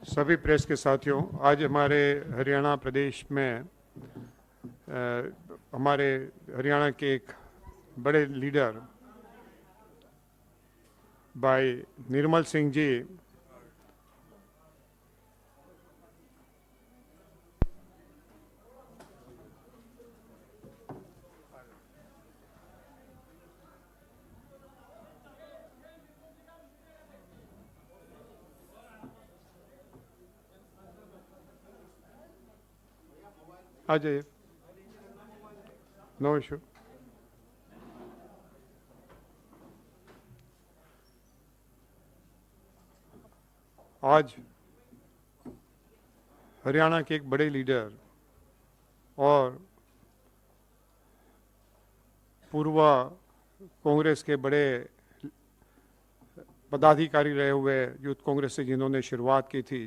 सभी प्रेस के साथियों, आज हमारे हरियाणा प्रदेश में हमारे हरियाणा के एक बड़े लीडर भाई निर्मल सिंह जी आ जाइए, नो इशू। आज हरियाणा के एक बड़े लीडर और पूर्व कांग्रेस के बड़े पदाधिकारी रहे हुए यूथ कांग्रेस से जिन्होंने शुरुआत की थी,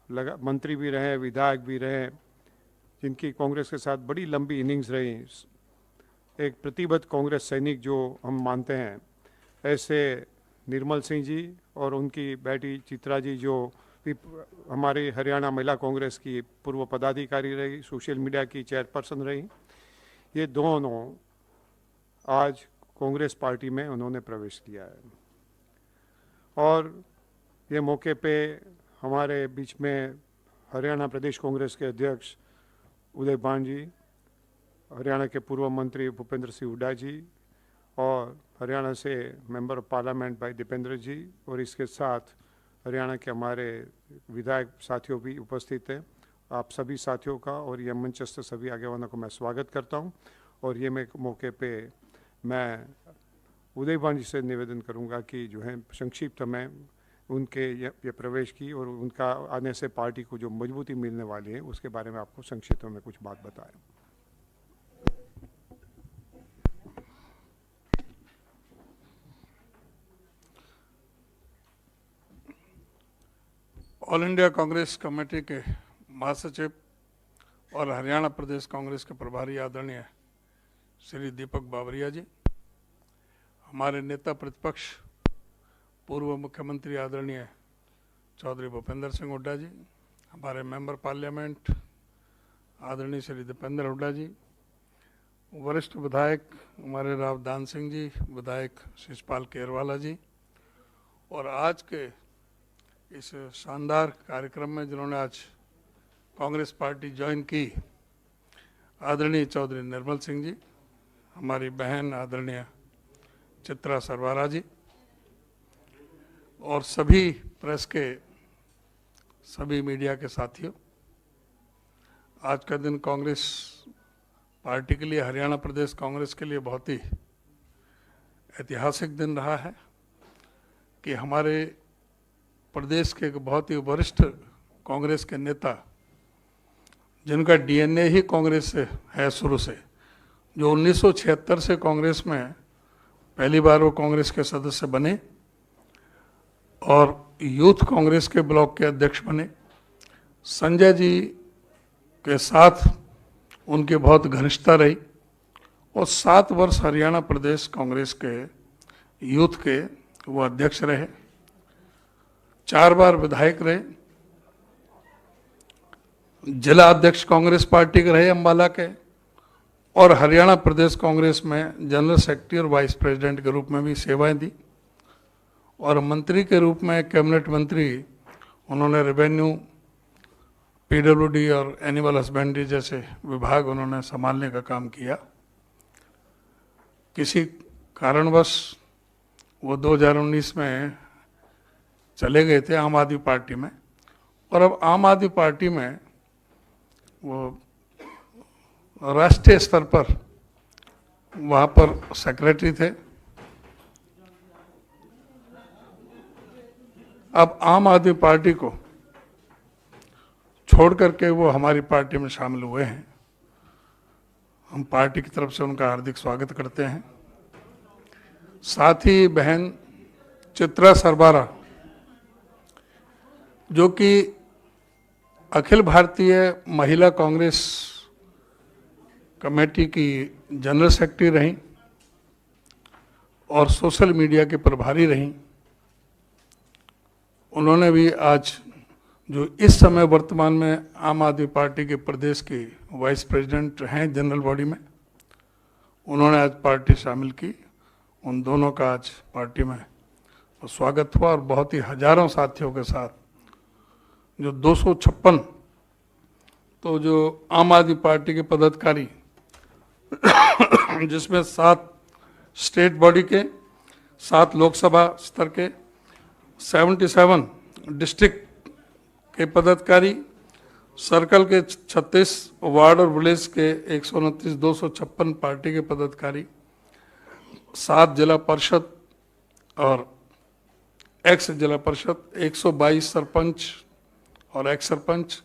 मंत्री भी रहे, विधायक भी रहे, जिनकी कांग्रेस के साथ बड़ी लंबी इनिंग्स रही, एक प्रतिबद्ध कांग्रेस सैनिक जो हम मानते हैं, ऐसे निर्मल सिंह जी और उनकी बेटी चित्रा जी जो हमारी हरियाणा महिला कांग्रेस की पूर्व पदाधिकारी रही, सोशल मीडिया की चेयरपर्सन रही, ये दोनों आज कांग्रेस पार्टी में उन्होंने प्रवेश किया है। और ये मौके पे हमारे बीच में हरियाणा प्रदेश कांग्रेस के अध्यक्ष उदय भान जी, हरियाणा के पूर्व मंत्री भूपेंद्र सिंह हुड्डा जी और हरियाणा से मेंबर ऑफ पार्लियामेंट भाई दीपेंद्र जी, और इसके साथ हरियाणा के हमारे विधायक साथियों भी उपस्थित हैं। आप सभी साथियों का और ये मंचस्थ सभी आगेवानों को मैं स्वागत करता हूं। और ये मैं मौके पे मैं उदय भान जी से निवेदन करूंगा कि जो है संक्षिप्त में उनके ये प्रवेश की और उनका आने से पार्टी को जो मजबूती मिलने वाली है उसके बारे में आपको संक्षिप्त में कुछ बात बताएं। ऑल इंडिया कांग्रेस कमेटी के महासचिव और हरियाणा प्रदेश कांग्रेस के प्रभारी आदरणीय श्री दीपक बावरिया जी, हमारे नेता प्रतिपक्ष पूर्व मुख्यमंत्री आदरणीय चौधरी भूपेंद्र सिंह हुड्डा जी, हमारे मेंबर पार्लियामेंट आदरणीय श्री दीपेंद्र हुड्डा जी, वरिष्ठ विधायक हमारे रावदान सिंह जी, विधायक शिषपाल केरवाला जी, और आज के इस शानदार कार्यक्रम में जिन्होंने आज कांग्रेस पार्टी ज्वाइन की, आदरणीय चौधरी निर्मल सिंह जी, हमारी बहन आदरणीय चित्रा सरवारा जी, और सभी प्रेस के सभी मीडिया के साथियों, आज का दिन कांग्रेस पार्टी के लिए, हरियाणा प्रदेश कांग्रेस के लिए बहुत ही ऐतिहासिक दिन रहा है कि हमारे प्रदेश के एक बहुत ही वरिष्ठ कांग्रेस के नेता, जिनका डीएनए ही कांग्रेस से है शुरू से, जो 1976 से कांग्रेस में पहली बार वो कांग्रेस के सदस्य बने और यूथ कांग्रेस के ब्लॉक के अध्यक्ष बने। संजय जी के साथ उनकी बहुत घनिष्ठता रही और 7 वर्ष हरियाणा प्रदेश कांग्रेस के यूथ के वो अध्यक्ष रहे, 4 बार विधायक रहे, जिला अध्यक्ष कांग्रेस पार्टी के रहे अंबाला के, और हरियाणा प्रदेश कांग्रेस में जनरल सेक्रेटरी और वाइस प्रेसिडेंट के रूप में भी सेवाएं दी, और मंत्री के रूप में कैबिनेट मंत्री उन्होंने रेवेन्यू, पीडब्ल्यूडी और एनिमल हस्बेंड्री जैसे विभाग उन्होंने संभालने का काम किया। किसी कारणवश वो 2019 में चले गए थे आम आदमी पार्टी में, और अब आम आदमी पार्टी में वो राष्ट्रीय स्तर पर वहाँ पर सेक्रेटरी थे। अब आम आदमी पार्टी को छोड़ करके वो हमारी पार्टी में शामिल हुए हैं। हम पार्टी की तरफ से उनका हार्दिक स्वागत करते हैं। साथ ही बहन चित्रा सरवारा, जो कि अखिल भारतीय महिला कांग्रेस कमेटी की जनरल सेक्रेटरी रहीं और सोशल मीडिया के प्रभारी रहीं, उन्होंने भी आज जो इस समय वर्तमान में आम आदमी पार्टी के प्रदेश के वाइस प्रेसिडेंट हैं जनरल बॉडी में, उन्होंने आज पार्टी शामिल की। उन दोनों का आज पार्टी में स्वागत हुआ और बहुत ही हजारों साथियों के साथ जो 256 तो जो आम आदमी पार्टी के पदाधिकारी जिसमें 7 स्टेट बॉडी के, 7 लोकसभा स्तर के, 77 डिस्ट्रिक्ट के पदाधिकारी, सर्कल के 36 वार्ड और विलेज के 129 256 पार्टी के पदाधिकारी, 7 जिला परिषद और एक्स जिला परिषद, 122 सरपंच और एक्स सरपंच,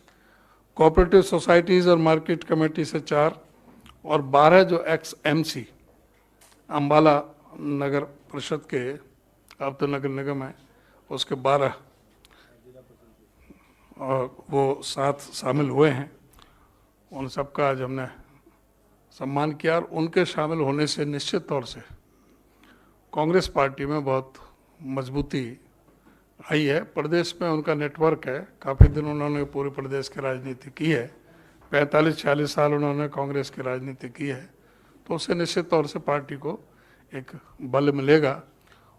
कोऑपरेटिव सोसाइटीज और मार्केट कमेटी से 4 और 12 जो एक्स एमसी अम्बाला नगर परिषद के, अब तो नगर निगम है, उसके 12 और वो 7 शामिल हुए हैं। उन सबका आज हमने सम्मान किया और उनके शामिल होने से निश्चित तौर से कांग्रेस पार्टी में बहुत मजबूती आई है। प्रदेश में उनका नेटवर्क है, काफ़ी दिन उन्होंने पूरे प्रदेश की राजनीति की है, 45-46 साल उन्होंने कांग्रेस की राजनीति की है, तो उससे निश्चित तौर से पार्टी को एक बल मिलेगा।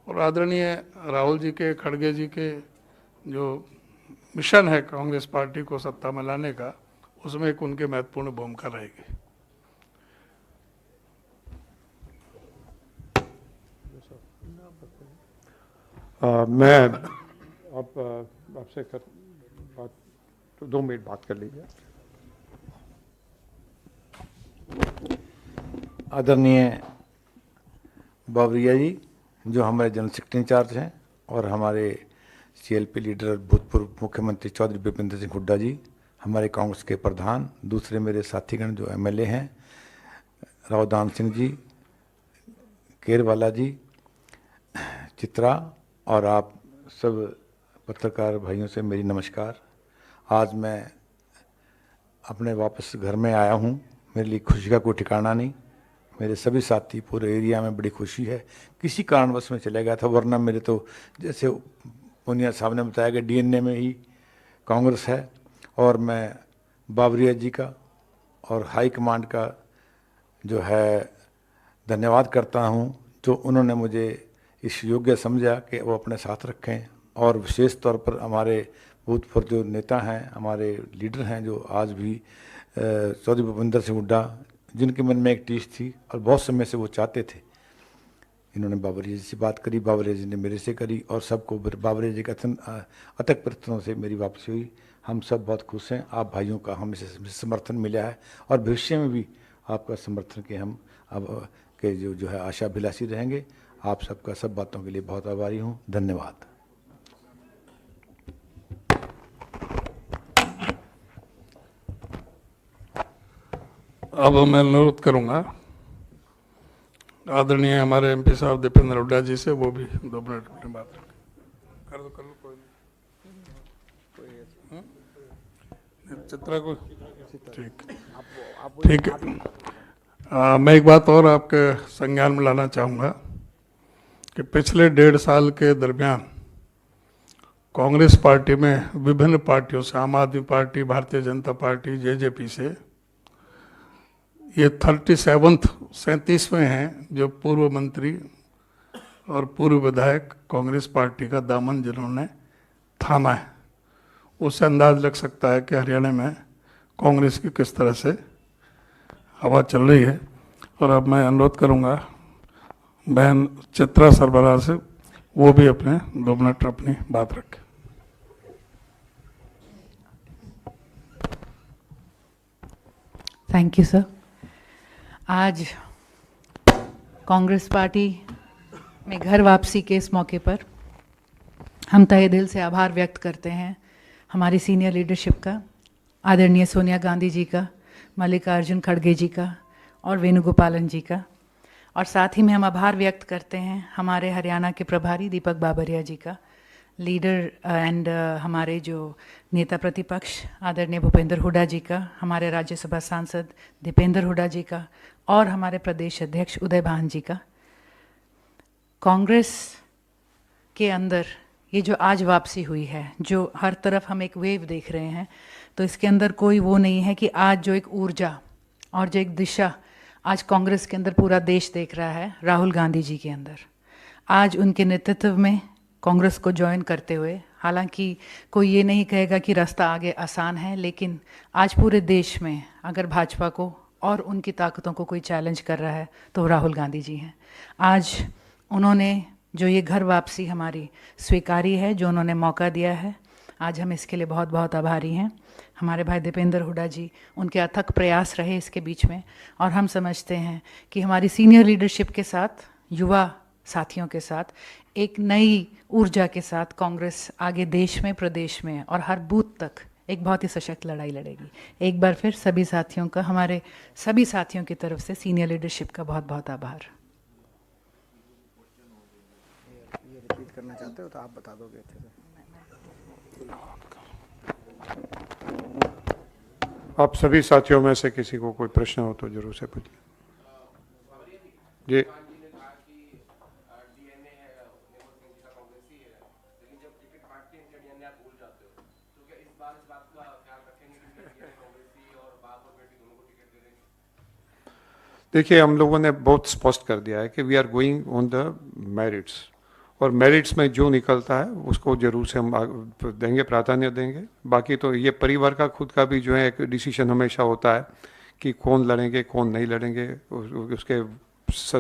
और आदरणीय राहुल जी के, खड़गे जी के जो मिशन है कांग्रेस पार्टी को सत्ता में लाने का, उसमें एक उनके महत्वपूर्ण भूमिका रहेगी। मैं आपसे बात 2 मिनट बात कर लीजिए। आदरणीय बावरिया जी, जो हमारे जनरल सेक्रेटरी इंचार्ज हैं, और हमारे सीएलपी लीडर भूतपूर्व मुख्यमंत्री चौधरी विपिंदर सिंह हुड्डा जी, हमारे कांग्रेस के प्रधान, दूसरे मेरे साथीगण जो एमएलए हैं, रावदान सिंह जी, केरवाला जी, चित्रा, और आप सब पत्रकार भाइयों से मेरी नमस्कार। आज मैं अपने वापस घर में आया हूँ, मेरे लिए खुशी का कोई ठिकाना नहीं। मेरे सभी साथी, पूरे एरिया में बड़ी खुशी है। किसी कारणवश में चले गया था, वरना मेरे तो जैसे पुनिया साहब ने बताया कि डीएनए में ही कांग्रेस है। और मैं बावरिया जी का और हाई कमांड का जो है धन्यवाद करता हूँ, जो उन्होंने मुझे इस योग्य समझा कि वो अपने साथ रखें। और विशेष तौर पर हमारे भूतपूर्व जो नेता हैं, हमारे लीडर हैं, जो आज भी चौधरी भूपेंद्र सिंह हुड्डा, जिनके मन में एक टीस थी और बहुत समय से वो चाहते थे, इन्होंने बावरिया जी से बात करी, बावरिया जी ने मेरे से करी, और सबको बावरिया जी का अथक प्रयत्नों से मेरी वापसी हुई। हम सब बहुत खुश हैं। आप भाइयों का हमें समर्थन मिला है और भविष्य में भी आपका समर्थन के हम अब के जो है आशाभिलाषी रहेंगे। आप सबका सब बातों के लिए बहुत आभारी हूँ। धन्यवाद। अब मैं अनुरोध करूंगा आदरणीय हमारे एमपी साहब दीपेंद्र हुड्डा जी से, वो भी 2 मिनट अपनी बात कर दो। कोई नहीं, चित्रा को ठीक है। मैं एक बात और आपके संज्ञान में लाना चाहूँगा कि पिछले 1.5 साल के दरमियान कांग्रेस पार्टी में विभिन्न पार्टियों से, आम आदमी party, Bharatiya Janata party, JJP से, ये 37वें हैं जो पूर्व मंत्री और पूर्व विधायक कांग्रेस पार्टी का दामन जिन्होंने थामा है। उससे अंदाज लग सकता है कि हरियाणा में कांग्रेस की किस तरह से हवा चल रही है। और अब मैं अनुरोध करूंगा बहन चित्रा सरबराह से, वो भी अपने 2 मिनट अपनी बात रखें। Thank you sir. आज कांग्रेस पार्टी में घर वापसी के इस मौके पर हम तहे दिल से आभार व्यक्त करते हैं हमारी सीनियर लीडरशिप का, आदरणीय सोनिया गांधी जी का, मल्लिकार्जुन खड़गे जी का और वेणुगोपालन जी का। और साथ ही में हम आभार व्यक्त करते हैं हमारे हरियाणा के प्रभारी दीपक बाबरिया जी का, लीडर एंड हमारे जो नेता प्रतिपक्ष आदरणीय भूपेंद्र हुड्डा जी का, हमारे राज्यसभा सांसद दीपेंद्र हुड्डा जी का और हमारे प्रदेश अध्यक्ष उदय भान जी का। कांग्रेस के अंदर ये जो आज वापसी हुई है, जो हर तरफ हम एक वेव देख रहे हैं, तो इसके अंदर कोई वो नहीं है कि आज जो एक ऊर्जा और जो एक दिशा आज कांग्रेस के अंदर पूरा देश देख रहा है, राहुल गांधी जी के अंदर, आज उनके नेतृत्व में कांग्रेस को ज्वाइन करते हुए, हालांकि कोई ये नहीं कहेगा कि रास्ता आगे आसान है, लेकिन आज पूरे देश में अगर भाजपा को और उनकी ताकतों को कोई चैलेंज कर रहा है तो राहुल गांधी जी हैं। आज उन्होंने जो ये घर वापसी हमारी स्वीकारी है, जो उन्होंने मौका दिया है, आज हम इसके लिए बहुत बहुत आभारी हैं। हमारे भाई दीपेंद्र हुड्डा जी, उनके अथक प्रयास रहे इसके बीच में, और हम समझते हैं कि हमारी सीनियर लीडरशिप के साथ, युवा साथियों के साथ, एक नई ऊर्जा के साथ कांग्रेस आगे देश में, प्रदेश में और हर बूथ तक एक बहुत ही सशक्त लड़ाई लड़ेगी। एक बार फिर सभी साथियों का, हमारे सभी साथियों की तरफ से सीनियर लीडरशिप का बहुत बहुत आभार। ये रिपीट करना चाहते हो तो आप बता दोगे अच्छे से। आप सभी साथियों में से किसी को कोई प्रश्न हो तो जरूर से पूछिए। जी, देखिए, हम लोगों ने बहुत स्पष्ट कर दिया है कि we are going on the merits, और मेरिट्स में जो निकलता है उसको जरूर से हम देंगे, प्राधान्य देंगे। बाकी तो ये परिवार का खुद का भी जो है एक डिसीजन हमेशा होता है कि कौन लड़ेंगे कौन नहीं लड़ेंगे, उसके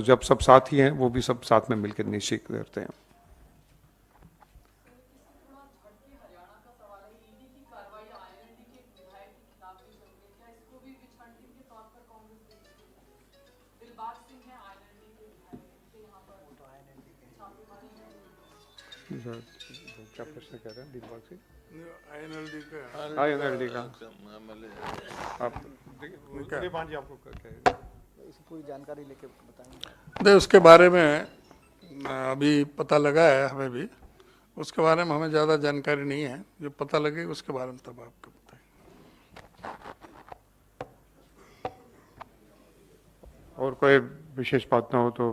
जब सब साथी हैं वो भी सब साथ में मिलकर निश्चित करते हैं। क्या प्रश्न कह रहे हैं दिलबाग सिंह? INLD का आप जी आपको इसकी पूरी जानकारी लेके बताएंगे। नहीं, उसके बारे में अभी पता लगा है हमें भी, उसके बारे में हमें ज़्यादा जानकारी नहीं है, जो पता लगेगा उसके बारे में तब आपको बताएंगे। और कोई विशेष बात ना हो तो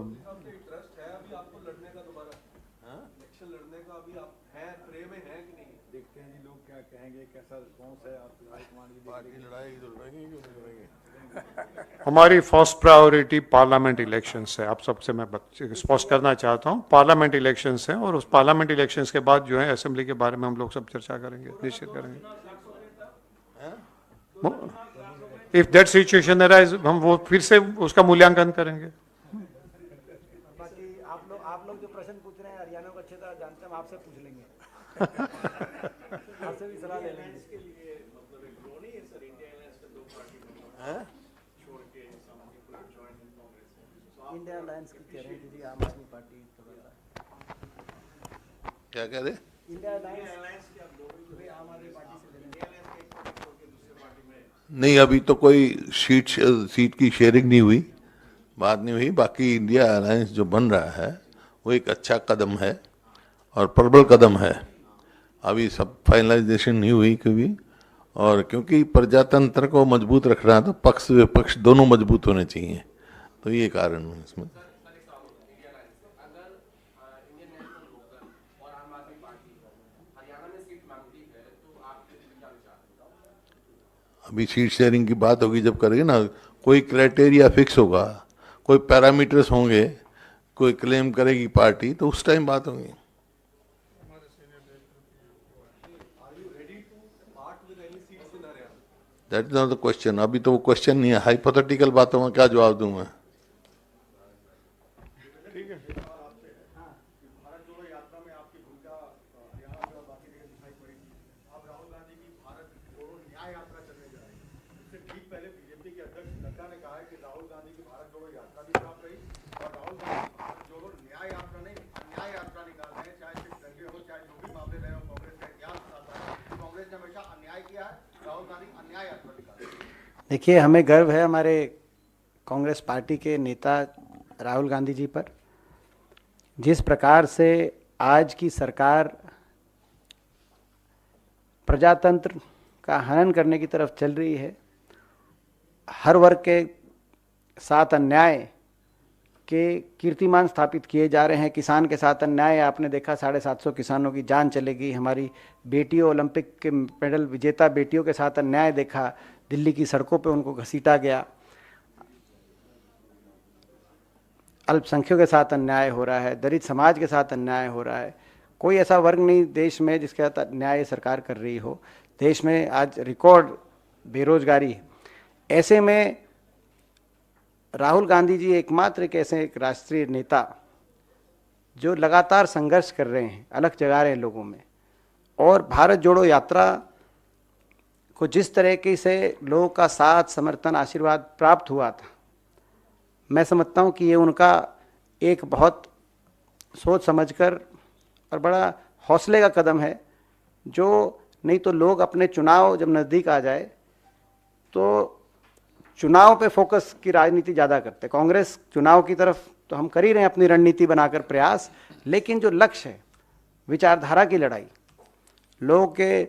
हमारी फर्स्ट प्रायोरिटी पार्लियामेंट इलेक्शंस है। आप सबसे मैं स्पष्ट करना चाहता हूं, पार्लियामेंट इलेक्शंस हैं, और उस पार्लियामेंट इलेक्शंस के बाद जो है असेंबली के बारे में हम लोग सब चर्चा करेंगे, निश्चित करेंगे। इफ दैट सिचुएशन अराइज, हम वो फिर से उसका मूल्यांकन करेंगे। बाकी आप लोग जो प्रश्न पूछ रहे हैं हरियाणा को अच्छे तरह जानते हैं, हम आपसे पूछ लेंगे। आपसे भी सलाह ले लेंगे। इंडिया अलायंस की कह रहे हैं जी, आम आदमी पार्टी क्या कह रहे? इंडिया अलायंस की आप लोग आम आदमी पार्टी से ले लेंगे। नहीं, अभी तो कोई सीट की शेयरिंग नहीं हुई, बात नहीं हुई। बाकी इंडिया अलायंस जो बन रहा है वो एक अच्छा कदम है और प्रबल कदम है। अभी सब फाइनलाइजेशन नहीं हुई कभी, और क्योंकि प्रजातंत्र को मजबूत रखना है तो पक्ष विपक्ष दोनों मजबूत होने चाहिए, तो ये कारण है इसमें। अभी सीट शेयरिंग की बात होगी जब करेंगे ना, कोई क्राइटेरिया फिक्स होगा, कोई पैरामीटर्स होंगे, कोई क्लेम करेगी पार्टी, तो उस टाइम बात होगी। That is not the question. अभी तो वो क्वेश्चन नहीं है, हाइपोथेटिकल बातों में क्या जवाब दूं मैं। देखिए, हमें गर्व है हमारे कांग्रेस पार्टी के नेता राहुल गांधी जी पर। जिस प्रकार से आज की सरकार प्रजातंत्र का हनन करने की तरफ चल रही है, हर वर्ग के साथ अन्याय के कीर्तिमान स्थापित किए जा रहे हैं। किसान के साथ अन्याय, आपने देखा 750 किसानों की जान चली गई। हमारी बेटियों, ओलंपिक के मेडल विजेता बेटियों के साथ अन्याय देखा, दिल्ली की सड़कों पे उनको घसीटा गया। अल्पसंख्यकों के साथ अन्याय हो रहा है, दलित समाज के साथ अन्याय हो रहा है। कोई ऐसा वर्ग नहीं देश में जिसके साथ अन्याय सरकार कर रही हो। देश में आज रिकॉर्ड बेरोजगारी। ऐसे में राहुल गांधी जी एकमात्र एक ऐसे एक राष्ट्रीय नेता जो लगातार संघर्ष कर रहे हैं, अलग जगा रहे हैं लोगों में। और भारत जोड़ो यात्रा को जिस तरीके से लोगों का साथ, समर्थन, आशीर्वाद प्राप्त हुआ था, मैं समझता हूं कि ये उनका एक बहुत सोच समझकर और बड़ा हौसले का कदम है। जो नहीं तो लोग अपने चुनाव जब नज़दीक आ जाए तो चुनाव पे फोकस की राजनीति ज़्यादा करते। कांग्रेस चुनाव की तरफ तो हम कर ही रहे हैं अपनी रणनीति बनाकर प्रयास, लेकिन जो लक्ष्य है विचारधारा की लड़ाई, लोगों के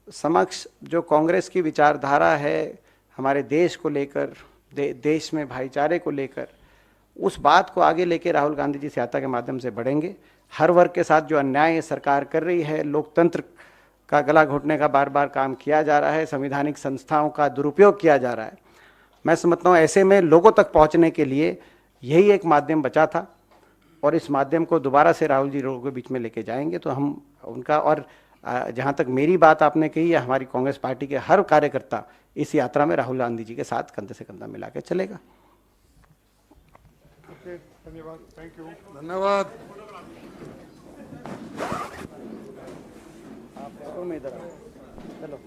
समक्ष जो कांग्रेस की विचारधारा है हमारे देश को लेकर, देश में भाईचारे को लेकर, उस बात को आगे लेके राहुल गांधी जी यात्रा के माध्यम से बढ़ेंगे। हर वर्ग के साथ जो अन्याय सरकार कर रही है, लोकतंत्र का गला घोटने का बार बार काम किया जा रहा है, संवैधानिक संस्थाओं का दुरुपयोग किया जा रहा है, मैं समझता हूँ ऐसे में लोगों तक पहुँचने के लिए यही एक माध्यम बचा था। और इस माध्यम को दोबारा से राहुल जी लोगों के बीच में लेके जाएंगे तो हम उनका, और जहाँ तक मेरी बात आपने कही है, हमारी कांग्रेस पार्टी के हर कार्यकर्ता इस यात्रा में राहुल गांधी जी के साथ कंधे से कंधा मिला के चलेगा। धन्यवाद, थैंक यू। धन्यवाद। आप में इधर आओ, चलो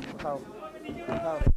उठाओ उठाओ।